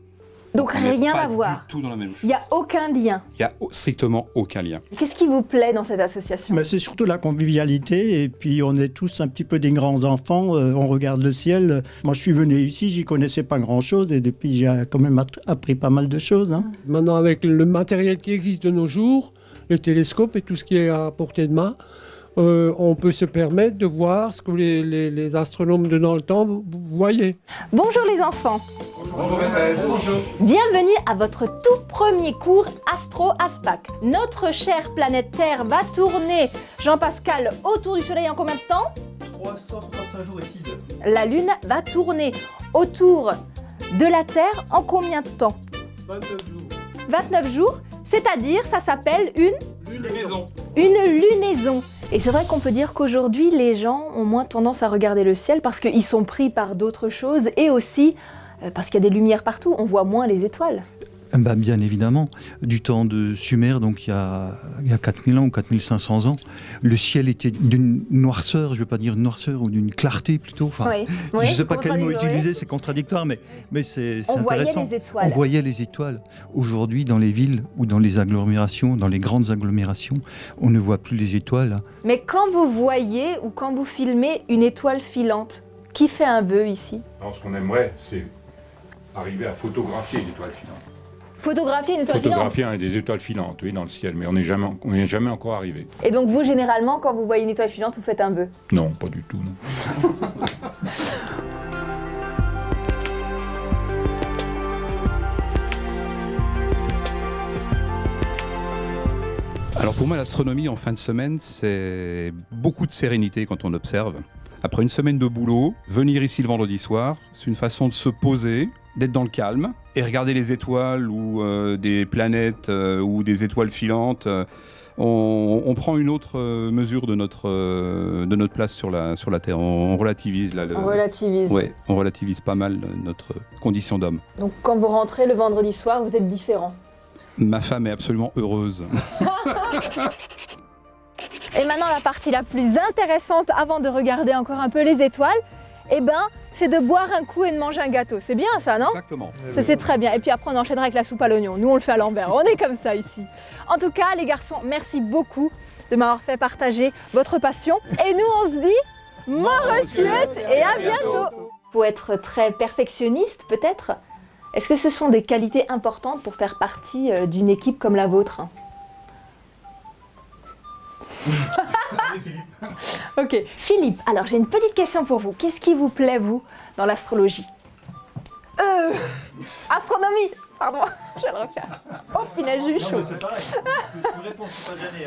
Donc rien à voir. Du tout dans la même chose. Il n'y a aucun lien. Il n'y a strictement aucun lien. Qu'est-ce qui vous plaît dans cette association? C'est surtout la convivialité et puis on est tous un petit peu des grands enfants, on regarde le ciel. Moi je suis venu ici, j'y connaissais pas grand-chose et depuis j'ai quand même appris pas mal de choses. Hein. Maintenant avec le matériel qui existe de nos jours, le télescope et tout ce qui est à portée de main, on peut se permettre de voir ce que les astronomes de dans le temps voyaient. Bonjour les enfants. Bonjour maîtresse. Bonjour. Bienvenue à votre tout premier cours Astro Aspac. Notre chère planète Terre va tourner, Jean-Pascal, autour du Soleil en combien de temps? 365 jours et 6 heures. La Lune va tourner autour de la Terre en combien de temps? 29 jours. 29 jours, c'est-à-dire ça s'appelle une lunaison. Une lunaison. Et c'est vrai qu'on peut dire qu'aujourd'hui, les gens ont moins tendance à regarder le ciel parce qu'ils sont pris par d'autres choses et aussi parce qu'il y a des lumières partout, on voit moins les étoiles. Bien évidemment, du temps de Sumer, donc il y a 4000 ans ou 4500 ans, le ciel était d'une noirceur, je ne veux pas dire une noirceur, ou d'une clarté plutôt. Enfin, je ne sais pas quel mot utiliser, c'est contradictoire, mais c'est intéressant. On voyait les étoiles. On voyait les étoiles. Aujourd'hui, dans les villes ou dans les agglomérations, dans les grandes agglomérations, on ne voit plus les étoiles. Mais quand vous voyez ou quand vous filmez une étoile filante, qui fait un vœu ici? Alors, ce qu'on aimerait, c'est arriver à photographier une étoile filante. Photographier une étoile Photographier filante. des étoiles filantes, oui, dans le ciel, mais on n'est jamais encore arrivé. Et donc vous, généralement, quand vous voyez une étoile filante, vous faites un vœu? Non, pas du tout, non. Alors pour moi, l'astronomie en fin de semaine, c'est beaucoup de sérénité quand on observe. Après une semaine de boulot, venir ici le vendredi soir, c'est une façon de se poser, d'être dans le calme et regarder les étoiles ou des planètes ou des étoiles filantes. On prend une autre mesure de notre place sur la Terre. On relativise. On relativise. Ouais, on relativise pas mal notre condition d'homme. Donc quand vous rentrez le vendredi soir, vous êtes différent. Ma femme est absolument heureuse. Et maintenant, la partie la plus intéressante avant de regarder encore un peu les étoiles, c'est de boire un coup et de manger un gâteau. C'est bien ça, non? Exactement. Ça, c'est très bien. Et puis après, on enchaînera avec la soupe à l'oignon. Nous, on le fait à l'envers. On est comme ça ici. En tout cas, les garçons, merci beaucoup de m'avoir fait partager votre passion. Et nous, on se dit, Moroscuet et à bientôt. Faut être très perfectionniste, peut-être. Est-ce que ce sont des qualités importantes pour faire partie d'une équipe comme la vôtre? Ok. Philippe, alors j'ai une petite question pour vous. Qu'est-ce qui vous plaît, vous, dans l'astrologie? Astronomie. Pardon, je vais le refaire. Oh, punaise, j'ai eu chaud. C'est pareil. Je peux répondre, je suis pas gêné.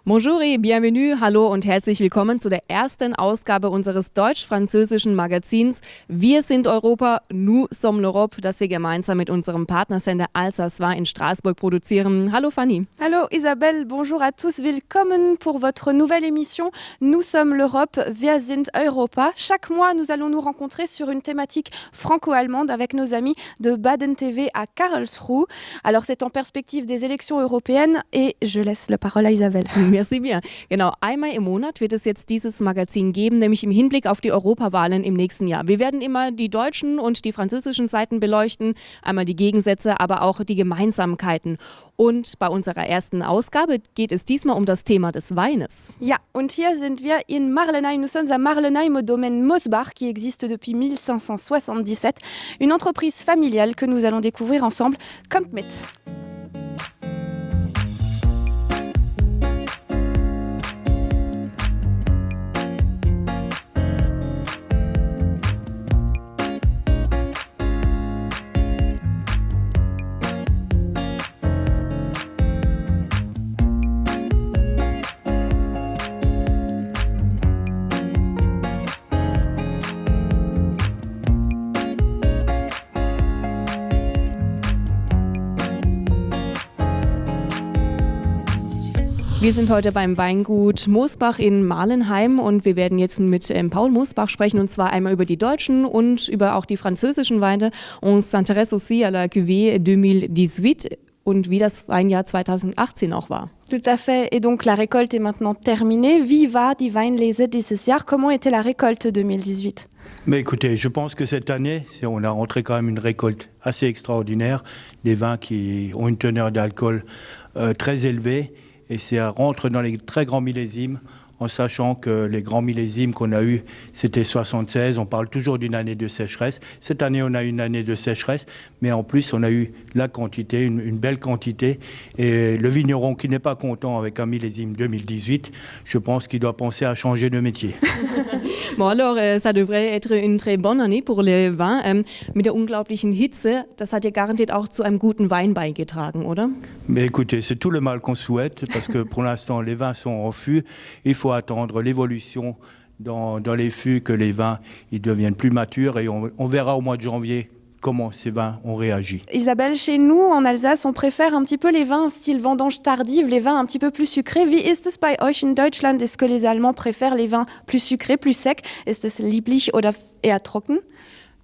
Bonjour et bienvenue, hallo und herzlich willkommen zu der ersten Ausgabe unseres deutsch-französischen Magazins Wir sind Europa, nous sommes l'Europe, das wir gemeinsam mit unserem Partnersender Alsace in Straßburg produzieren. Hallo Fanny. Hallo Isabelle, bonjour à tous, willkommen pour votre nouvelle émission Nous sommes l'Europe, wir sind Europa. Chaque mois, nous allons nous rencontrer sur une thématique franco-allemande avec nos amis de Baden TV à Karlsruhe. Alors c'est en perspective des élections européennes et je laisse la parole à Isabelle. Merci bien. Genau, einmal im Monat wird es jetzt dieses Magazin geben, nämlich im Hinblick auf die Europawahlen im nächsten Jahr. Wir werden immer die deutschen und die französischen Seiten beleuchten, einmal die Gegensätze, aber auch die Gemeinsamkeiten. Und bei unserer ersten Ausgabe geht es diesmal um das Thema des Weines. Ja, und hier sind wir in Marlenheim. Nous sommes à Marlenheim au domaine Mosbach qui existe depuis 1577. Une entreprise familiale que nous allons découvrir ensemble. Kommt mit! Wir sind heute beim Weingut Mosbach in Marlenheim und wir werden jetzt mit Paul Mosbach sprechen und zwar einmal über die deutschen und über auch die französischen Weine. On s'intéresse aussi à la cuvée 2018 und wie das Weinjahr 2018 auch war. Tout à fait. Et donc la récolte est maintenant terminée. Wie war die Weinlese dieses Jahr? Comment était la récolte 2018? Mais écoutez, je pense que cette année, on a rentré quand même une récolte assez extraordinaire, des vins qui ont une teneur d'alcool très élevée. Et ça rentre dans les très grands millésimes, en sachant que les grands millésimes qu'on a eus, c'était 76. On parle toujours d'une année de sécheresse. Cette année, on a eu une année de sécheresse, mais en plus, on a eu la quantité, une belle quantité. Et le vigneron qui n'est pas content avec un millésime 2018, je pense qu'il doit penser à changer de métier. Bon, alors, ça devrait être une très bonne année pour les vins. Mit der unglaublichen Hitze, das hat ja garantiert auch zu einem guten Wein beigetragen, oder? Mais écoutez, c'est tout le mal qu'on souhaite, parce que pour l'instant, les vins sont en fût. Il faut attendre l'évolution dans les fûts, que les vins ils deviennent plus matures. Et on verra au mois de janvier comment ces vins ont réagi. Isabelle, chez nous, en Alsace, on préfère un petit peu les vins style vendange tardive, les vins un petit peu plus sucrés. Wie ist es bei euch in Deutschland? Est-ce que les Allemands préfèrent les vins plus sucrés, plus secs? Ist es lieblich oder eher trocken?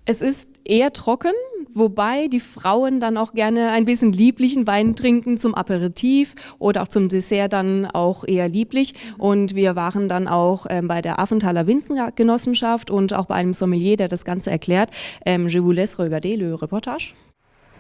Es ist eher trocken, wobei die Frauen dann auch gerne ein bisschen lieblichen Wein trinken zum Aperitif oder auch zum Dessert dann auch eher lieblich. Und wir waren dann auch bei der Affenthaler Winzergenossenschaft und auch bei einem Sommelier, der das Ganze erklärt. Je vous laisse regarder le reportage.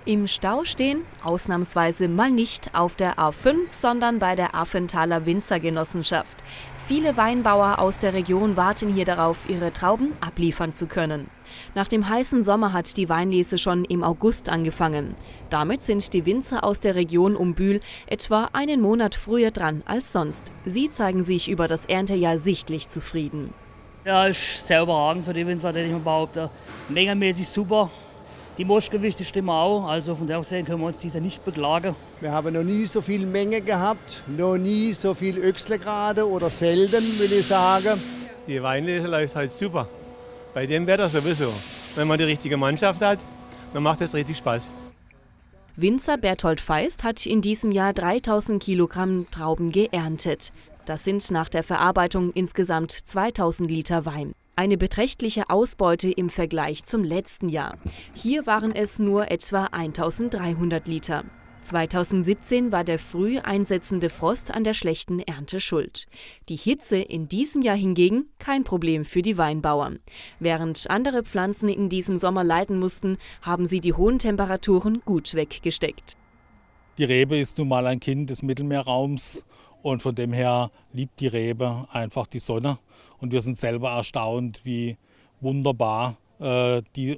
Im Stau stehen, ausnahmsweise mal nicht auf der A5, sondern bei der Affenthaler Winzergenossenschaft. Viele Weinbauer aus der Region warten hier darauf, ihre Trauben abliefern zu können. Nach dem heißen Sommer hat die Weinlese schon im August angefangen. Damit sind die Winzer aus der Region um Bühl etwa einen Monat früher dran als sonst. Sie zeigen sich über das Erntejahr sichtlich zufrieden. Ja, ist sehr überragend für die Winzer, den ich mal behaupte. Mengenmäßig super. Die Moschgewichte stimmen auch, also von der Seite können wir uns diese nicht beklagen. Wir haben noch nie so viel Menge gehabt, noch nie so viel Öchsle gerade oder selten, will ich sagen. Die Weinlese läuft halt super. Bei dem Wetter sowieso. Wenn man die richtige Mannschaft hat, dann macht es richtig Spaß. Winzer Berthold Feist hat in diesem Jahr 3000 Kilogramm Trauben geerntet. Das sind nach der Verarbeitung insgesamt 2000 Liter Wein. Eine beträchtliche Ausbeute im Vergleich zum letzten Jahr. Hier waren es nur etwa 1300 Liter. 2017 war der früh einsetzende Frost an der schlechten Ernte schuld. Die Hitze in diesem Jahr hingegen kein Problem für die Weinbauern. Während andere Pflanzen in diesem Sommer leiden mussten, haben sie die hohen Temperaturen gut weggesteckt. Die Rebe ist nun mal ein Kind des Mittelmeerraums und von dem her liebt die Rebe einfach die Sonne. Und wir sind selber erstaunt, wie wunderbar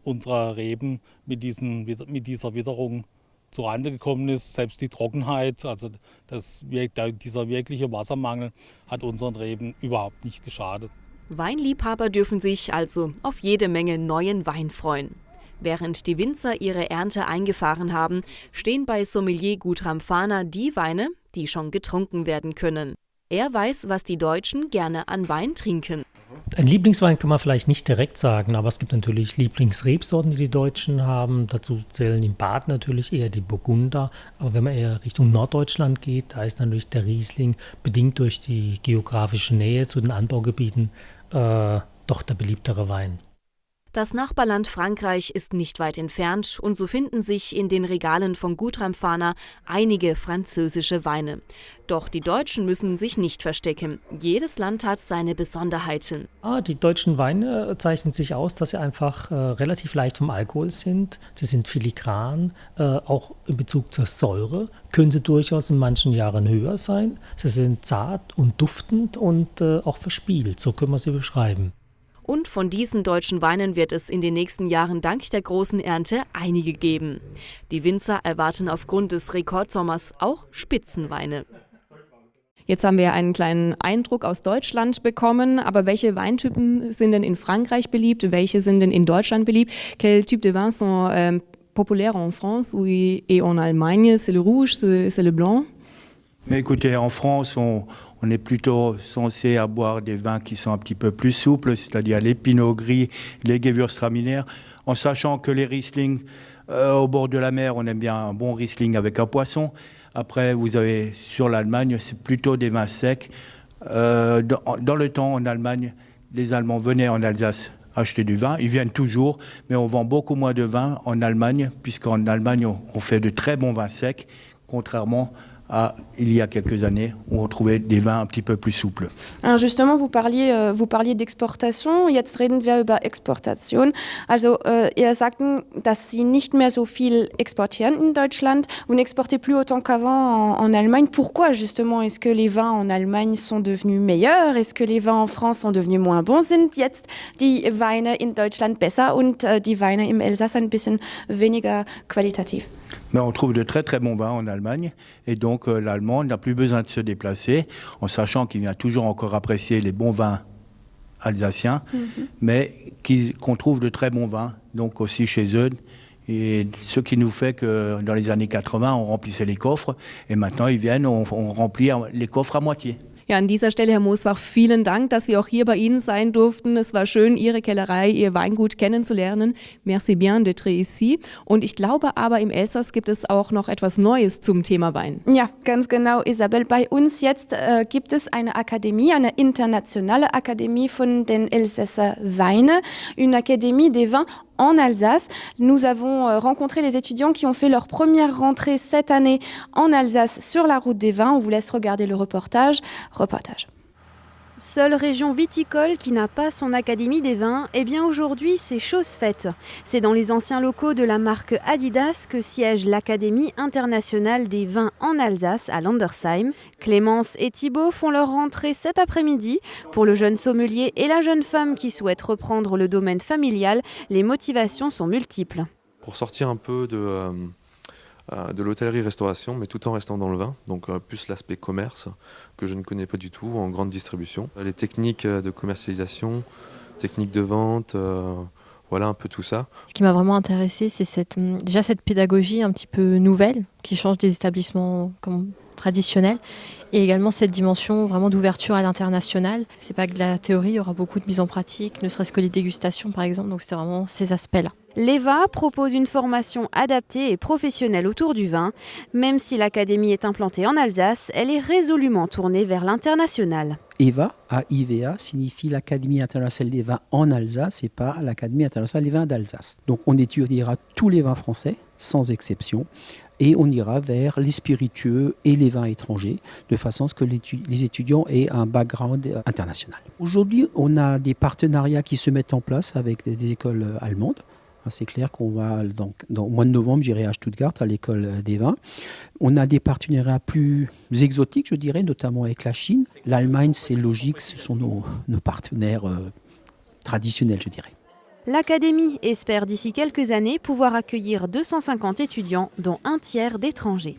unsere Reben mit dieser Witterung zurande gekommen ist. Selbst die Trockenheit, also dieser wirkliche Wassermangel, hat unseren Reben überhaupt nicht geschadet. Weinliebhaber dürfen sich also auf jede Menge neuen Wein freuen. Während die Winzer ihre Ernte eingefahren haben, stehen bei Sommelier Gutram Fahner die Weine, die schon getrunken werden können. Er weiß, was die Deutschen gerne an Wein trinken. Ein Lieblingswein kann man vielleicht nicht direkt sagen, aber es gibt natürlich Lieblingsrebsorten, die die Deutschen haben. Dazu zählen im Bad natürlich eher die Burgunder. Aber wenn man eher Richtung Norddeutschland geht, da ist natürlich der Riesling, bedingt durch die geografische Nähe zu den Anbaugebieten, doch der beliebtere Wein. Das Nachbarland Frankreich ist nicht weit entfernt und so finden sich in den Regalen von Gutram Fahner einige französische Weine. Doch die Deutschen müssen sich nicht verstecken. Jedes Land hat seine Besonderheiten. Die deutschen Weine zeichnen sich aus, dass sie einfach relativ leicht vom Alkohol sind. Sie sind filigran, auch in Bezug zur Säure können sie durchaus in manchen Jahren höher sein. Sie sind zart und duftend und auch verspielt, so können wir sie beschreiben. Und von diesen deutschen Weinen wird es in den nächsten Jahren dank der großen Ernte einige geben. Die Winzer erwarten aufgrund des Rekordsommers auch Spitzenweine. Jetzt haben wir einen kleinen Eindruck aus Deutschland bekommen, aber welche Weintypen sind denn in Frankreich beliebt, welche sind denn in Deutschland beliebt? Quel type de vins sont populaires en France et en Allemagne? C'est le rouge, c'est le blanc? Mais écoutez, en France, on est plutôt censé avoir des vins qui sont un petit peu plus souples, c'est-à-dire les Pinot Gris, les Gewürztraminer, en sachant que les Riesling, au bord de la mer, on aime bien un bon Riesling avec un poisson. Après, vous avez sur l'Allemagne, c'est plutôt des vins secs. Dans le temps, en Allemagne, les Allemands venaient en Alsace acheter du vin. Ils viennent toujours, mais on vend beaucoup moins de vin en Allemagne, puisqu'en Allemagne, on fait de très bons vins secs, contrairement il y a quelques années, où on trouvait des vins un petit peu plus souples. Alors justement, vous parliez d'Exportation. Jetzt reden wir über Exportation. Also ihr sagten, dass Sie nicht mehr so viel exportieren in Deutschland. Vous n'exportez plus autant qu'avant en Allemagne. Pourquoi justement est-ce que les vins en Allemagne sont devenus meilleurs? Est-ce que les vins en France sont devenus moins bons? Sind jetzt die Weine in Deutschland besser und die Weine im Elsass ein bisschen weniger qualitativ? Mais on trouve de très très bons vins en Allemagne et donc l'Allemand n'a plus besoin de se déplacer en sachant qu'il vient toujours encore apprécier les bons vins alsaciens, mais qu'on trouve de très bons vins donc aussi chez eux. Et ce qui nous fait que dans les années 80, on remplissait les coffres et maintenant ils viennent, on remplit les coffres à moitié. Ja, an dieser Stelle, Herr Mosbach, vielen Dank, dass wir auch hier bei Ihnen sein durften. Es war schön, Ihre Kellerei, Ihr Weingut kennenzulernen. Merci bien d'être ici. Und ich glaube aber, im Elsass gibt es auch noch etwas Neues zum Thema Wein. Ja, ganz genau, Isabel. Bei uns jetzt gibt es eine Akademie, eine internationale Akademie von den Elsässer Weine, une académie des vins en Alsace. Nous avons rencontré les étudiants qui ont fait leur première rentrée cette année en Alsace sur la route des vins. On vous laisse regarder le reportage. Seule région viticole qui n'a pas son académie des vins, eh bien aujourd'hui c'est chose faite. C'est dans les anciens locaux de la marque Adidas que siège l'Académie internationale des vins en Alsace à Landersheim. Clémence et Thibaut font leur rentrée cet après-midi. Pour le jeune sommelier et la jeune femme qui souhaite reprendre le domaine familial, les motivations sont multiples. Pour sortir un peu de l'hôtellerie-restauration, mais tout en restant dans le vin, donc plus l'aspect commerce que je ne connais pas du tout en grande distribution. Les techniques de commercialisation, techniques de vente, voilà un peu tout ça. Ce qui m'a vraiment intéressé, c'est déjà cette pédagogie un petit peu nouvelle qui change des établissements traditionnels et également cette dimension vraiment d'ouverture à l'international. C'est pas que de la théorie, il y aura beaucoup de mise en pratique, ne serait-ce que les dégustations par exemple, donc c'est vraiment ces aspects-là. L'EVA propose une formation adaptée et professionnelle autour du vin. Même si l'académie est implantée en Alsace, elle est résolument tournée vers l'international. EVA, AIVA, signifie l'Académie internationale des vins en Alsace et pas l'Académie internationale des vins d'Alsace. Donc on étudiera tous les vins français, sans exception, et on ira vers les spiritueux et les vins étrangers, de façon à ce que les étudiants aient un background international. Aujourd'hui, on a des partenariats qui se mettent en place avec des écoles allemandes. C'est clair qu'on va, donc, au mois de novembre, j'irai à Stuttgart, à l'école des vins. On a des partenariats plus exotiques, je dirais, notamment avec la Chine. L'Allemagne, c'est logique, ce sont nos partenaires traditionnels, je dirais. L'Académie espère d'ici quelques années pouvoir accueillir 250 étudiants, dont un tiers d'étrangers.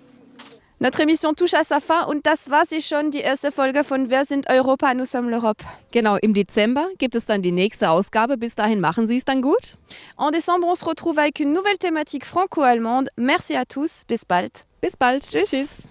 Notre émission touche à sa fin und das war sie schon, die erste Folge von Wer sind Europa? Nous sommes l'Europe. Genau, im Dezember gibt es dann die nächste Ausgabe. Bis dahin machen Sie es dann gut. En décembre, on se retrouve avec une nouvelle thématique franco-allemande. Merci à tous, bis bald. Bis bald. Tschüss.